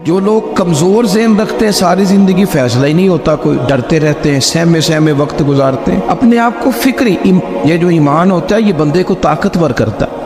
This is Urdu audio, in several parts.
جو لوگ کمزور ذہن رکھتے ہیں ساری زندگی فیصلہ ہی نہیں ہوتا کوئی، ڈرتے رہتے ہیں، سہمے وقت گزارتے ہیں اپنے آپ کو فکری یہ جو ایمان ہوتا ہے یہ بندے کو طاقتور کرتا ہے،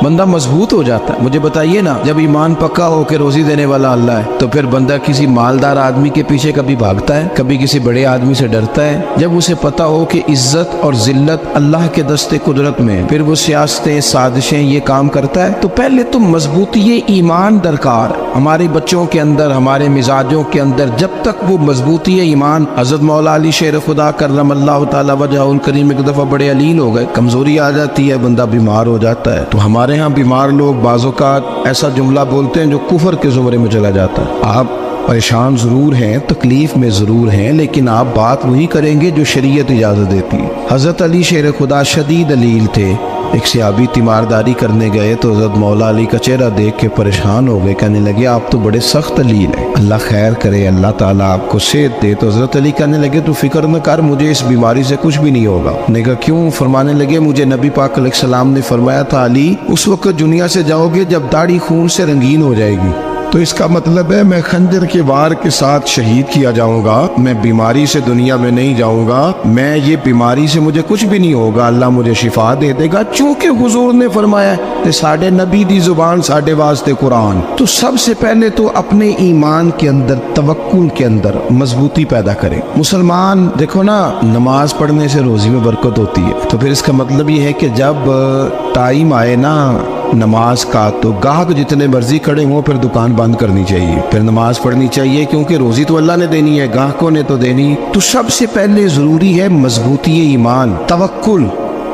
بندہ مضبوط ہو جاتا ہے۔ مجھے بتائیے نا، جب ایمان پکا ہو کہ روزی دینے والا اللہ ہے تو پھر بندہ کسی مالدار آدمی کے پیچھے کبھی بھاگتا ہے، کبھی کسی بڑے آدمی سے ڈرتا ہے؟ جب اسے پتا ہو کہ عزت اور ذلت اللہ کے دستے قدرت میں، پھر وہ سیاستیں، سازشیں یہ کام کرتا ہے۔ تو پہلے تو مضبوطی ایمان درکار ہمارے بچوں کے اندر، ہمارے مزاجوں کے اندر، جب تک وہ مضبوطی ایمان، حضرت مولا علی شیر خدا کرم اللہ تعالی وجہ الکریم ایک دفعہ بڑے علیل ہو گئے، کمزوری آ جاتی ہے، بندہ بیمار ہو جاتا ہے۔ تو ہمارے ہاں بیمار لوگ بعض اوقات ایسا جملہ بولتے ہیں جو کفر کے زمرے میں چلا جاتا ہے۔ آپ پریشان ضرور ہیں، تکلیف میں ضرور ہیں، لیکن آپ بات وہی کریں گے جو شریعت اجازت دیتی ہے۔ حضرت علی شیر خدا شدید علیل تھے، ایک صحابی تیمارداری کرنے گئے تو حضرت مولا علی کا چہرہ دیکھ کے پریشان ہو گئے، کہنے لگے آپ تو بڑے سخت علیل ہیں، اللہ خیر کرے، اللہ تعالیٰ آپ کو صحت دے۔ تو حضرت علی کہنے لگے تو فکر نہ کر، مجھے اس بیماری سے کچھ بھی نہیں ہوگا۔ نے کہا کیوں؟ فرمانے لگے مجھے نبی پاک علیہ السلام نے فرمایا تھا علی اس وقت دنیا سے جاؤ گے جب داڑھی خون سے رنگین ہو جائے گی، تو اس کا مطلب ہے میں خنجر کے وار کے ساتھ شہید کیا جاؤں گا، میں بیماری سے دنیا میں نہیں جاؤں گا، میں یہ بیماری سے مجھے کچھ بھی نہیں ہوگا، اللہ مجھے شفا دے دے گا، چونکہ حضور نے فرمایا کہ ساڈے نبی دی زبان ساڈے واسطے قرآن۔ تو سب سے پہلے تو اپنے ایمان کے اندر، توکل کے اندر مضبوطی پیدا کریں۔ مسلمان دیکھو نا، نماز پڑھنے سے روزی میں برکت ہوتی ہے، تو پھر اس کا مطلب یہ ہے کہ جب ٹائم آئے نا نماز کا تو گاہک جتنے مرضی کھڑے ہوں پھر دکان بند کرنی چاہیے، پھر نماز پڑھنی چاہیے، کیونکہ روزی تو اللہ نے دینی ہے، گاہکوں نے تو دینی۔ تو سب سے پہلے ضروری ہے مضبوطی ایمان، توکل،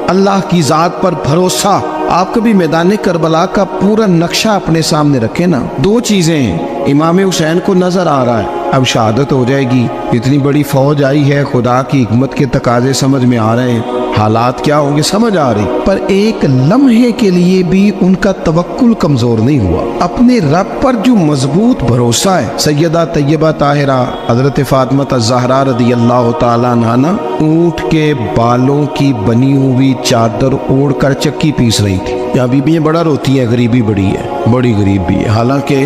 اللہ کی ذات پر بھروسہ۔ آپ کبھی میدان کربلا کا پورا نقشہ اپنے سامنے رکھیں نا، دو چیزیں ہیں، امام حسین کو نظر آ رہا ہے اب شہادت ہو جائے گی، اتنی بڑی فوج آئی ہے، خدا کی حکمت کے تقاضے سمجھ میں آ رہے ہیں، حالات کیا ہوں گے سمجھ آ رہی، پر ایک لمحے کے لیے بھی ان کا توکل کمزور نہیں ہوا۔ اپنے رب پر جو مضبوط بھروسہ ہے، سیدہ طیبہ طاہرہ حضرت فاطمہ الزہرا رضی اللہ تعالیٰ عنہا اونٹ کے بالوں کی بنی ہوئی چادر اوڑھ کر چکی پیس رہی تھی۔ یہاں بیویاں بڑا روتی ہیں، غریبی بڑی ہے، بڑی غریب بھی ہے، حالانکہ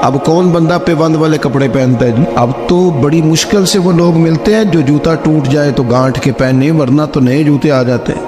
اب کون بندہ پیبند والے کپڑے پہنتا ہے؟ اب تو بڑی مشکل سے وہ لوگ ملتے ہیں جو جوتا ٹوٹ جائے تو گانٹھ کے پہنے، ورنہ تو نئے جوتے آ جاتے ہیں۔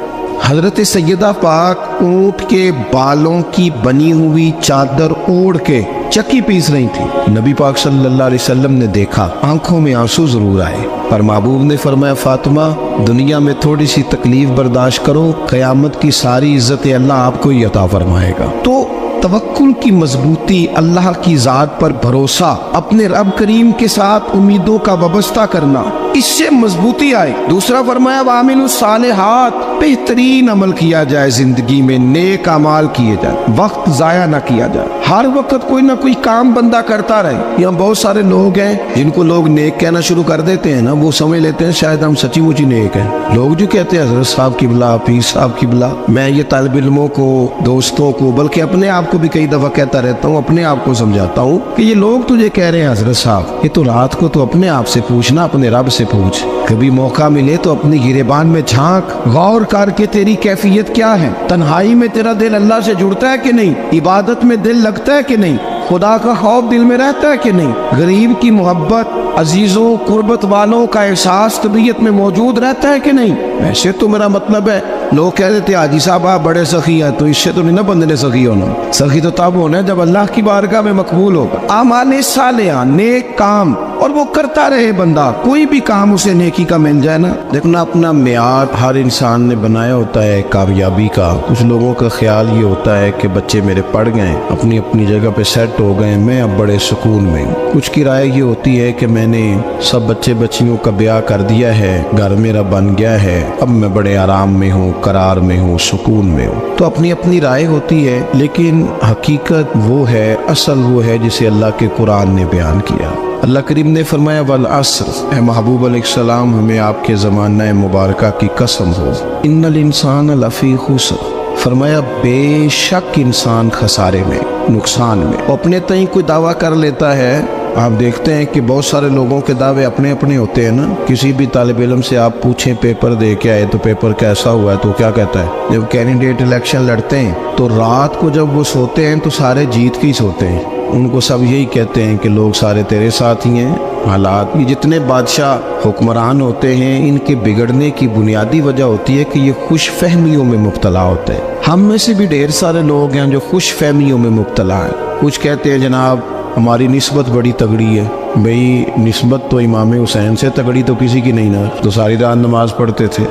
حضرت سیدہ پاک اونٹ کے بالوں کی بنی ہوئی چادر اوڑھ کے چکی پیس رہی تھی۔ نبی پاک صلی اللہ علیہ وسلم نے دیکھا، آنکھوں میں آنسو ضرور آئے، پر محبوب نے فرمایا فاطمہ دنیا میں تھوڑی سی تکلیف برداشت کرو، قیامت کی ساری عزت اللہ آپ کو ہی عطا فرمائے گا۔ تو توکل کی مضبوطی، اللہ کی ذات پر بھروسہ، اپنے رب کریم کے ساتھ امیدوں کا وابستہ کرنا، اس سے مضبوطی آئے۔ دوسرا فرمایا وَعَمِلُوا الصَّالِحَاتِ، بہترین عمل کیا جائے زندگی میں، نیک اعمال کیے جائے، وقت ضائع نہ کیا جائے، ہر وقت کوئی نہ کوئی کام بندہ کرتا رہے۔ یہاں بہت سارے لوگ ہیں جن کو لوگ نیک کہنا شروع کر دیتے ہیں نا، وہ سمجھ لیتے ہیں شاید ہم سچی مچی نیک ہیں۔ لوگ جو کہتے ہیں حضرت صاحب کی بلا، پیر صاحب کی بلا، میں یہ طالب علموں کو، دوستوں کو، بلکہ اپنے آپ کو بھی کئی دفعہ کہتا رہتا ہوں، اپنے آپ کو سمجھاتا ہوں کہ یہ لوگ تجھے کہہ رہے ہیں حضرت صاحب، یہ تو رات کو تو اپنے آپ سے پوچھنا، اپنے رب سے پوچھ، کبھی موقع ملے تو اپنی گریبان میں جھانک، غور کر کے تیری کیفیت کیا ہے، تنہائی میں تیرا دل اللہ سے جڑتا ہے کہ نہیں، عبادت میں دل لگتا ہے کہ نہیں، خدا کا خوف دل میں رہتا ہے کہ نہیں، غریب کی محبت، عزیزوں قربت والوں کا احساس طبیعت میں موجود رہتا ہے کہ نہیں۔ ویسے تو میرا مطلب ہے، لوگ کہہ دیتے حاجی صاحب آپ بڑے سخی ہیں، تو اس سے تو نہیں نا بندے نے سخی ہونا، سخی تو تب ہونا ہے جب اللہ کی بارگاہ میں مقبول ہوگا۔ اعمال صالحہ، نیک کام، اور وہ کرتا رہے بندہ، کوئی بھی کام اسے نیکی کا مل جائے نا۔ دیکھنا اپنا معیار ہر انسان نے بنایا ہوتا ہے کامیابی کا۔ کچھ لوگوں کا خیال یہ ہوتا ہے کہ بچے میرے پڑھ گئے، اپنی اپنی جگہ پہ سیٹ ہو گئے، میں اب بڑے سکون میں ہوں۔ کچھ کی رائے یہ ہوتی ہے کہ میں نے سب بچے بچیوں کا بیاہ کر دیا ہے، گھر میرا بن گیا ہے، اب میں بڑے آرام میں ہوں، قرار میں ہوں، سکون میں ہوں۔ تو اپنی اپنی رائے ہوتی ہے، لیکن حقیقت وہ ہے، اصل وہ ہے جسے اللہ کے قرآن نے بیان کیا۔ اللہ کریم نے فرمایا والعصر، اے محبوب علیہ السلام ہمیں آپ کے زمانہ مبارکہ کی قسم ہو، ان الانسان لفی خسر، فرمایا بے شک انسان خسارے میں، نقصان میں۔ وہ اپنے تئیں کوئی دعویٰ کر لیتا ہے، آپ دیکھتے ہیں کہ بہت سارے لوگوں کے دعوے اپنے اپنے ہوتے ہیں نا۔ کسی بھی طالب علم سے آپ پوچھیں پیپر دے کے آئے تو پیپر کیسا ہوا ہے تو کیا کہتا ہے؟ جب کینڈیڈیٹ الیکشن لڑتے ہیں تو رات کو جب وہ سوتے ہیں تو سارے جیت کے ہی سوتے ہیں، ان کو سب یہی کہتے ہیں کہ لوگ سارے تیرے ساتھ ہی ہیں. حالات یہ جتنے بادشاہ حکمران ہوتے ہیں ان کے بگڑنے کی بنیادی وجہ ہوتی ہے کہ یہ خوش فہمیوں میں مبتلا ہوتے ہیں. ہم میں سے بھی ڈھیر سارے لوگ ہیں جو خوش فہمیوں میں مبتلا ہیں. کچھ کہتے ہیں جناب ہماری نسبت بڑی تگڑی ہے. بھئی نسبت تو امام حسین سے تگڑی تو کسی کی نہیں نا. تو ساری رات نماز پڑھتے تھے,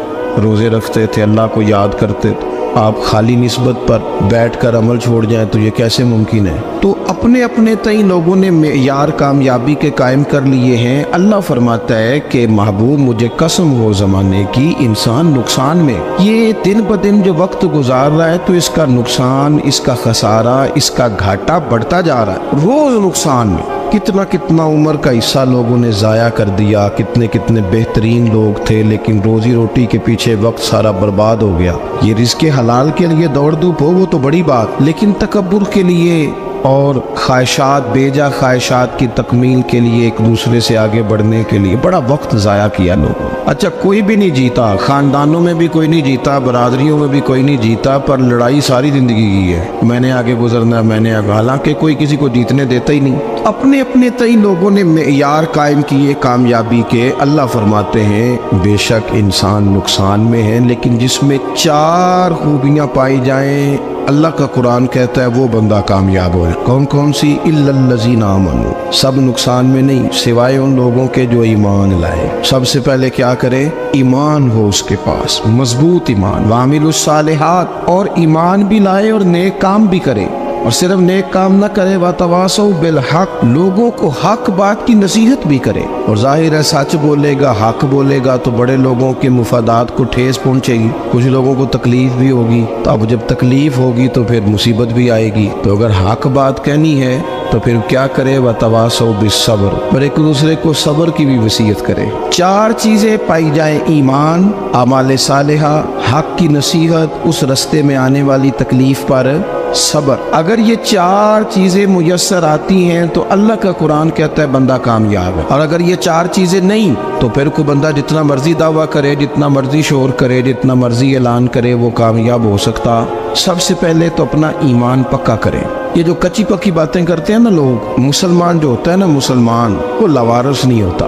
روزے رکھتے تھے, اللہ کو یاد کرتے تھے. آپ خالی نسبت پر بیٹھ کر عمل چھوڑ جائیں تو یہ کیسے ممکن ہے؟ تو اپنے اپنے تئیں لوگوں نے معیار کامیابی کے قائم کر لیے ہیں. اللہ فرماتا ہے کہ محبوب مجھے قسم ہو زمانے کی انسان نقصان میں. یہ دن بدن جو وقت گزار رہا ہے تو اس کا نقصان, اس کا خسارہ, اس کا گھاٹا بڑھتا جا رہا ہے روز نقصان میں. کتنا کتنا عمر کا حصہ لوگوں نے ضائع کر دیا. کتنے کتنے بہترین لوگ تھے لیکن روزی روٹی کے پیچھے وقت سارا برباد ہو گیا. یہ رزق حلال کے لیے دوڑ دھوپ ہو وہ تو بڑی بات, لیکن تکبر کے لیے اور خواہشات, بیجا خواہشات کی تکمیل کے لیے, ایک دوسرے سے آگے بڑھنے کے لیے بڑا وقت ضائع کیا لوگوں. اچھا کوئی بھی نہیں جیتا, خاندانوں میں بھی کوئی نہیں جیتا, برادریوں میں بھی کوئی نہیں جیتا, پر لڑائی ساری زندگی کی ہے. میں نے آگے گزرنا, میں نے آگے, حالانکہ کوئی کسی کو جیتنے دیتا ہی نہیں. اپنے اپنے تئی لوگوں نے معیار قائم کیے کامیابی کے. اللہ فرماتے ہیں بے شک انسان نقصان میں ہے لیکن جس میں 4 خوبیاں پائی جائیں اللہ کا قرآن کہتا ہے وہ بندہ کامیاب ہو. کون کون سی؟ الا الذین آمنوا. سب نقصان میں نہیں سوائے ان لوگوں کے جو ایمان لائے. سب سے پہلے کیا کرے؟ ایمان ہو اس کے پاس, مضبوط ایمان. وعملوا الصالحات, اور ایمان بھی لائے اور نیک کام بھی کرے. اور صرف نیک کام نہ کرے, وَتَوَاصَوْا بِالْحَقِّ, لوگوں کو حق بات کی نصیحت بھی کرے. اور ظاہر ہے سچ بولے گا, حق بولے گا تو بڑے لوگوں کے مفادات کو ٹھیس پہنچے گی, کچھ لوگوں کو تکلیف بھی ہوگی. تو اب جب تکلیف ہوگی تو پھر مصیبت بھی آئے گی. تو اگر حق بات کہنی ہے تو پھر کیا کرے؟ وَتَوَاصَوْا بِالصَّبْرِ, اور ایک دوسرے کو صبر کی بھی وصیت کرے. 4 چیزیں پائی جائیں, ایمان, اعمال صالحہ, حق کی نصیحت, اس رستے میں آنے والی تکلیف پر صبر. اگر یہ 4 چیزیں میسر آتی ہیں تو اللہ کا قرآن کہتا ہے بندہ کامیاب ہے. اور اگر یہ 4 چیزیں نہیں تو پھر کوئی بندہ جتنا مرضی دعویٰ کرے, جتنا مرضی شور کرے, جتنا مرضی اعلان کرے, وہ کامیاب ہو سکتا. سب سے پہلے تو اپنا ایمان پکا کرے. یہ جو کچی پکی باتیں کرتے ہیں نا لوگ, مسلمان جو ہوتا ہے نا مسلمان, وہ لوارث نہیں ہوتا,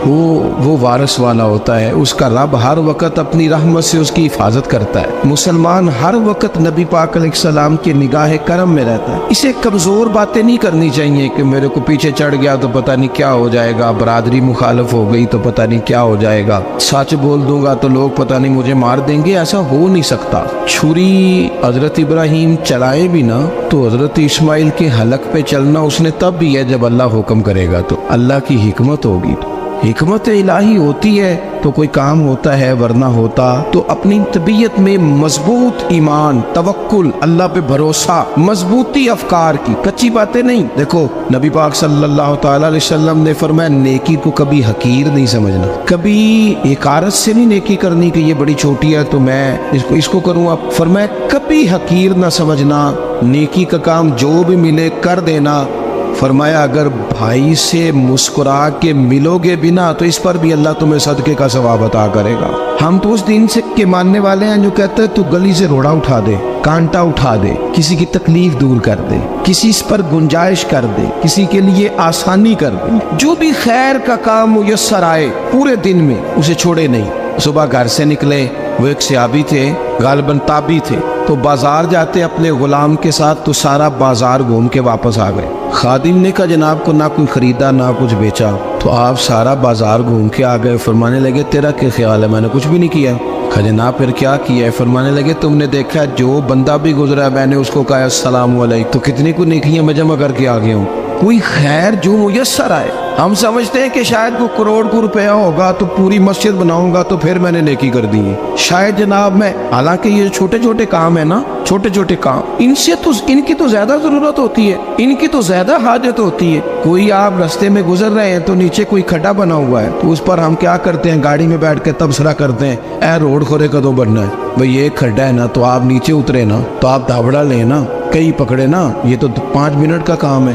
وہ وارث والا ہوتا ہے. اس کا رب ہر وقت اپنی رحمت سے اس کی حفاظت کرتا ہے. مسلمان ہر وقت نبی پاک علیہ السلام کی نگاہ کرم میں رہتا ہے. اسے کمزور باتیں نہیں کرنی چاہیے کہ میرے کو پیچھے چڑھ گیا تو پتہ نہیں کیا ہو جائے گا, برادری مخالف ہو گئی تو پتہ نہیں کیا ہو جائے گا, سچ بول دوں گا تو لوگ پتہ نہیں مجھے مار دیں گے. ایسا ہو نہیں سکتا. چھری حضرت ابراہیم چلائے بھی نا تو حضرت اسماعیل کے حلق پہ چلنا اس نے تب بھی ہے جب اللہ حکم کرے گا. تو اللہ کی حکمت ہوگی, حکمت الہی ہوتی ہے تو کوئی کام ہوتا ہے, ورنہ ہوتا. تو اپنی طبیعت میں مضبوط ایمان, توکل, اللہ پہ بھروسہ, مضبوطی افکار کی, کچی باتیں نہیں. دیکھو نبی پاک صلی اللہ تعالی علیہ وسلم نے فرمایا نیکی کو کبھی حقیر نہیں سمجھنا, کبھی حقارت سے نہیں نیکی کرنی کہ یہ بڑی چھوٹی ہے تو میں اس کو کروں. اب فرمایا کبھی حقیر نہ سمجھنا, نیکی کا کام جو بھی ملے کر دینا. فرمایا اگر بھائی سے مسکرا کے ملو گے بنا تو اس پر بھی اللہ تمہیں صدقے کا ثواب عطا کرے گا. ہم تو اس دین سے کے ماننے والے ہیں جو کہتے ہیں تو گلی سے روڑا اٹھا دے, کانٹا اٹھا دے, کسی کی تکلیف دور کر دے, کسی اس پر گنجائش کر دے, کسی کے لیے آسانی کر دے. جو بھی خیر کا کام میسر آئے پورے دن میں اسے چھوڑے نہیں. صبح گھر سے نکلے, وہ ایک صحابی تھے, غالباً تابعی تھے, تو بازار جاتے اپنے غلام کے ساتھ تو سارا بازار گھوم کے واپس آ گئے. خادم نے کہا جناب کو نہ کوئی خریدا نہ کچھ بیچا. تو آپ سارا بازار گھوم کے آ گئے. فرمانے لگے تیرا کیا خیال ہے؟ میں نے کچھ بھی نہیں کیا. کہا جناب پھر کیا کیا ہے؟ فرمانے لگے تم نے دیکھا جو بندہ بھی گزرا میں نے اس کو کہا السلام علیکم, تو کتنی کو نیکیاں میں جمع کر کے آ گیا ہوں. کوئی خیر جو میسر آئے. ہم سمجھتے ہیں کہ شاید کوئی کروڑ کو روپیہ ہوگا تو پوری مسجد بناؤں گا تو پھر میں نے نیکی کر دی ہے. شاید جناب میں, حالانکہ یہ چھوٹے چھوٹے کام ہے نا, چھوٹے چھوٹے کام, ان کی تو زیادہ ضرورت ہوتی ہے, ان کی تو زیادہ حاجت ہوتی ہے. کوئی آپ رستے میں گزر رہے ہیں تو نیچے کوئی کھڈا بنا ہوا ہے تو اس پر ہم کیا کرتے ہیں, گاڑی میں بیٹھ کے تبصرہ کرتے ہیں اے روڈ کھورے کدوں بننا ہے بھئی, یہ کھڈا ہے نا تو آپ نیچے اترے نا, تو آپ دھابڑا لیں نا, کئی پکڑے نا, یہ تو 5 منٹ کا کام ہے.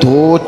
2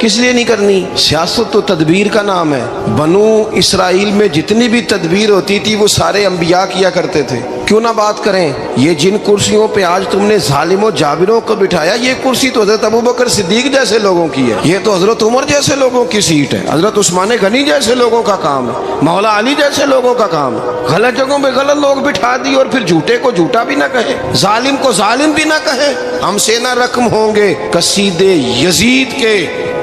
کس لیے نہیں کرنی؟ سیاست تو تدبیر کا نام ہے. بنو اسرائیل میں جتنی بھی تدبیر ہوتی تھی وہ سارے انبیاء کیا کرتے تھے. کیوں نہ بات کریں؟ یہ جن کرسیوں پہ آج تم نے ظالموں جابروں کو بٹھایا، یہ کرسی تو حضرت ابوبکر صدیق جیسے لوگوں کی ہے، یہ تو حضرت عمر جیسے لوگوں کی سیٹ ہے، حضرت عثمان غنی جیسے لوگوں کا کام ہے، مولا علی جیسے لوگوں کا کام ہے. غلط جگہوں پہ غلط لوگ بٹھا دی اور پھر جھوٹے کو جھوٹا بھی نہ کہے، ظالم کو ظالم بھی نہ کہے. ہم سے نہ رقم ہوں گے قصیدے یزید کے،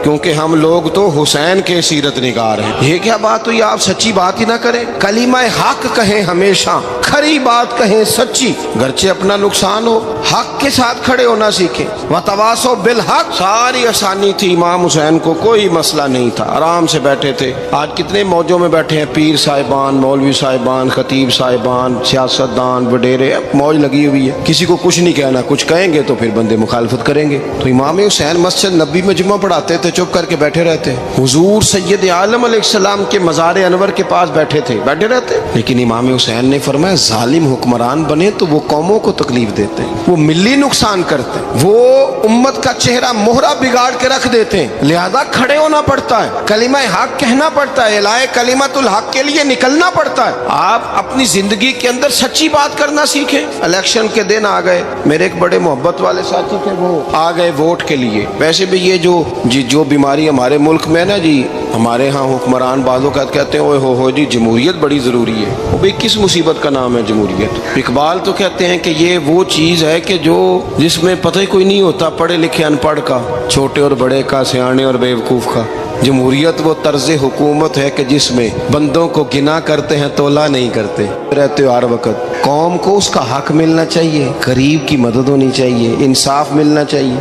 کیونکہ ہم لوگ تو حسین کے سیرت نگار ہیں. یہ کیا بات ہوئی؟ آپ سچی بات ہی نہ کریں، کلمہ حق کہیں، ہمیشہ کھری بات کہیں، سچی، گرچہ اپنا نقصان ہو. حق کے ساتھ کھڑے ہونا سیکھیں. وتواصوا بالحق، ساری آسانی تھی. امام حسین کو کوئی مسئلہ نہیں تھا، آرام سے بیٹھے تھے. آج کتنے موجوں میں بیٹھے ہیں، پیر صاحبان، مولوی صاحبان، خطیب صاحبان، سیاستدان، وڈیرے، موج لگی ہوئی ہے. کسی کو کچھ نہیں کہنا، کچھ کہیں گے تو پھر بندے مخالفت کریں گے. تو امام حسین مسجد نبی میں جمعہ پڑھاتے تھے، چپ کر کے بیٹھے رہتے. حضور سید عالم علیہ السلام کے مزار انور کے پاس بیٹھے تھے، بیٹھے رہتے. لیکن امام حسین نے فرمایا ظالم حکمران بنے تو وہ قوموں کو تکلیف دیتے ہیں، وہ ملی نقصان کرتے ہیں، وہ امت کا چہرہ مہرہ بگاڑ کے رکھ دیتے ہیں. لہذا کھڑے ہونا پڑتا ہے، کلمہ حق کہنا پڑتا ہے، الائے کلمت الحق کے لیے نکلنا پڑتا ہے. آپ اپنی زندگی کے اندر سچی بات کرنا سیکھیں. الیکشن کے دن آ گئے، میرے ایک بڑے محبت والے ساتھی تھے، وہ آ گئے ووٹ کے لیے. ویسے بھی یہ جو بیماری ہمارے ملک میں نا جی، ہمارے ہاں حکمران بعضوں کا کہتے ہیں اوے ہو جی جمہوریت بڑی ضروری ہے. وہ بھی کس مصیبت کا نام ہے جمہوریت؟ اقبال تو کہتے ہیں کہ یہ وہ چیز ہے کہ جس میں پتہ ہی کوئی نہیں ہوتا پڑھے لکھے ان پڑھ کا، چھوٹے اور بڑے کا، سیانے اور بیوقوف کا. جمہوریت وہ طرز حکومت ہے کہ جس میں بندوں کو گنا کرتے ہیں، تولا نہیں کرتے رہتے ہو ہر وقت. قوم کو اس کا حق ملنا چاہیے، غریب کی مدد ہونی چاہیے، انصاف ملنا چاہیے.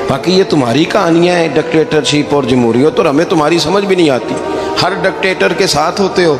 باقی یہ تمہاری کہانیاں ہیں ڈکٹیٹرشپ اور جمہوریت، اور ہمیں تمہاری سمجھ بھی نہیں آتی. ہر ڈکٹیٹر کے ساتھ ہوتے ہو،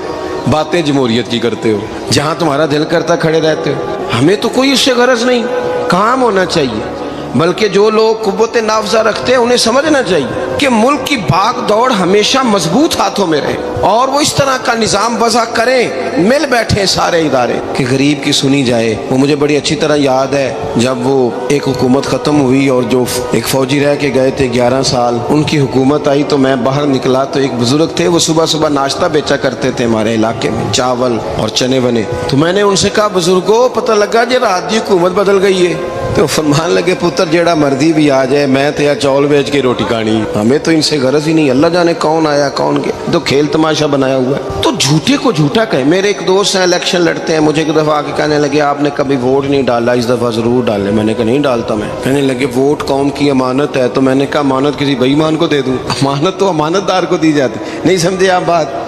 باتیں جمہوریت کی کرتے ہو، جہاں تمہارا دل کرتا کھڑے رہتے ہو. ہمیں تو کوئی اس سے غرض نہیں، کام ہونا چاہیے. بلکہ جو لوگ قوت نافذہ رکھتے ہیں انہیں سمجھنا چاہیے کہ ملک کی بھاگ دوڑ ہمیشہ مضبوط ہاتھوں میں رہے، اور وہ اس طرح کا نظام وضع کریں، مل بیٹھے سارے ادارے کہ غریب کی سنی جائے. وہ مجھے بڑی اچھی طرح یاد ہے جب وہ ایک حکومت ختم ہوئی اور جو ایک فوجی رہ کے گئے تھے 11 سال، ان کی حکومت آئی تو میں باہر نکلا تو ایک بزرگ تھے، وہ صبح صبح ناشتہ بیچا کرتے تھے ہمارے علاقے میں، چاول اور چنے بنے. تو میں نے ان سے کہا بزرگوں پتہ لگا جی رات دی حکومت بدل گئی ہے. تو فرمان لگے پتر جیڑا مرضی بھی آ جائے، میں تو یا چاول بیچ کے روٹی کھانی، ہمیں تو ان سے غرض ہی نہیں. اللہ جانے کون آیا کون گیا، تو کھیل تماشا بنایا ہوا ہے. تو جھوٹے کو جھوٹا کہیں. میرے ایک دوست ہیں الیکشن لڑتے ہیں، مجھے ایک دفعہ آ کے کہنے لگے آپ نے کبھی ووٹ نہیں ڈالا، اس دفعہ ضرور ڈالے. میں نے کہا نہیں ڈالتا میں. کہنے لگے ووٹ قوم کی امانت ہے. تو میں نے کہا امانت کسی بے ایمان کو دے دوں؟ امانت تو امانت دار کو دی جاتی. نہیں سمجھے آپ بات؟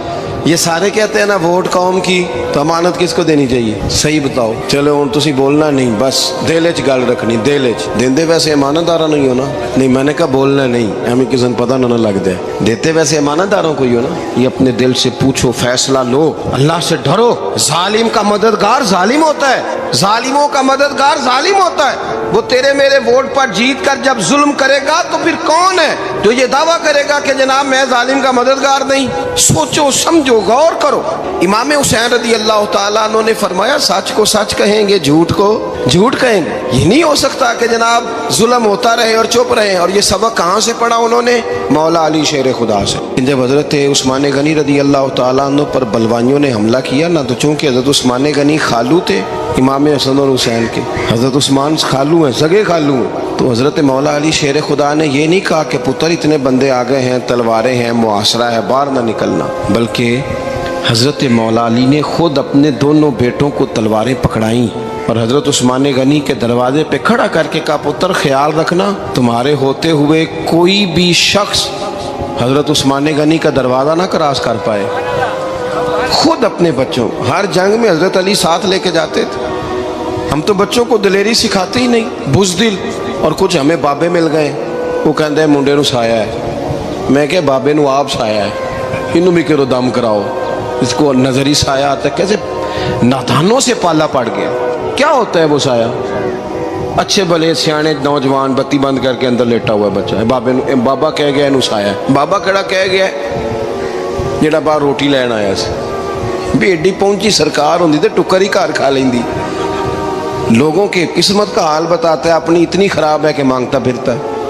یہ سارے کہتے ہیں نا ووٹ قوم کی، تو امانت کس کو دینی چاہیے؟ صحیح بتاؤ. چلو ہوں تسی بولنا نہیں، بس دل وچ گل رکھنی، دل وچ. دیندے ویسے امانت داراں نہیں ہو نا. نہیں میں نے کہا بولنا نہیں، ہمیں کسی نے پتہ نہ لگ جائے. دیتے ویسے امانت داروں کو ہی ہو نا. یہ اپنے دل سے پوچھو، فیصلہ لو، اللہ سے ڈرو. ظالم کا مددگار ظالم ہوتا ہے، ظالموں کا مددگار ظالم ہوتا ہے. وہ تیرے میرے ووٹ پر جیت کر جب ظلم کرے گا تو پھر کون ہے جو یہ دعویٰ کرے گا کہ جناب میں ظالم کا مددگار نہیں؟ سوچو سمجھو، غور کرو. امام حسین رضی اللہ تعالیٰ عنہ نے فرمایا سچ کو سچ کہیں گے، جھوٹ کو جھوٹ کہیں گے. یہ نہیں ہو سکتا کہ جناب ظلم ہوتا رہے اور چپ رہے. اور یہ سبق کہاں سے پڑھا انہوں نے؟ مولا علی شیر خدا سے. جب حضرت عثمان غنی رضی اللہ تعالیٰ عنہ پر بلوائیوں نے حملہ کیا نا، تو چونکہ حضرت عثمان غنی خالو تھے امام حسن اور حسین کے، حضرت عثمان خالو ہیں، سگے خالو ہیں. تو حضرت مولا علی شیر خدا نے یہ نہیں کہا کہ پتر اتنے بندے آ گئے ہیں، تلواریں ہیں، محاصرہ ہے، باہر نہ نکلنا، بلکہ حضرت مولا علی نے خود اپنے دونوں بیٹوں کو تلواریں پکڑائیں اور حضرت عثمان غنی کے دروازے پہ کھڑا کر کے کہا پتر خیال رکھنا تمہارے ہوتے ہوئے کوئی بھی شخص حضرت عثمان غنی کا دروازہ نہ کراس کر پائے. خود اپنے بچوں، ہر جنگ میں حضرت علی ساتھ لے کے جاتے تھے. ہم تو بچوں کو دلیری سکھاتے ہی نہیں، بزدل. اور کچھ ہمیں بابے مل گئے، وہ کہتے ہیں منڈے نو سایا ہے. میں کہ بابے نو آپ سایا ہے، انہوں بھی کرو دم کراؤ. اس کو نظری سایہ آتا ہے. کیسے نادانوں سے پالا پڑ گیا. کیا ہوتا ہے وہ سایہ؟ اچھے بھلے سیانے نوجوان بتی بند کر کے اندر لیٹا ہوا ہے بچہ ہے، بابا کہہ گیا انہوں سایہ ہے. بابا کہڑا کہہ گیا جڑا باہر روٹی لین آیا سی. بھی ایڈی پہنچی سرکار ہوندی تے ٹکر ہی گھر کھا لیندی. لوگوں کی قسمت کا حال بتاتا ہے، اپنی اتنی خراب ہے کہ مانگتا پھرتا ہے.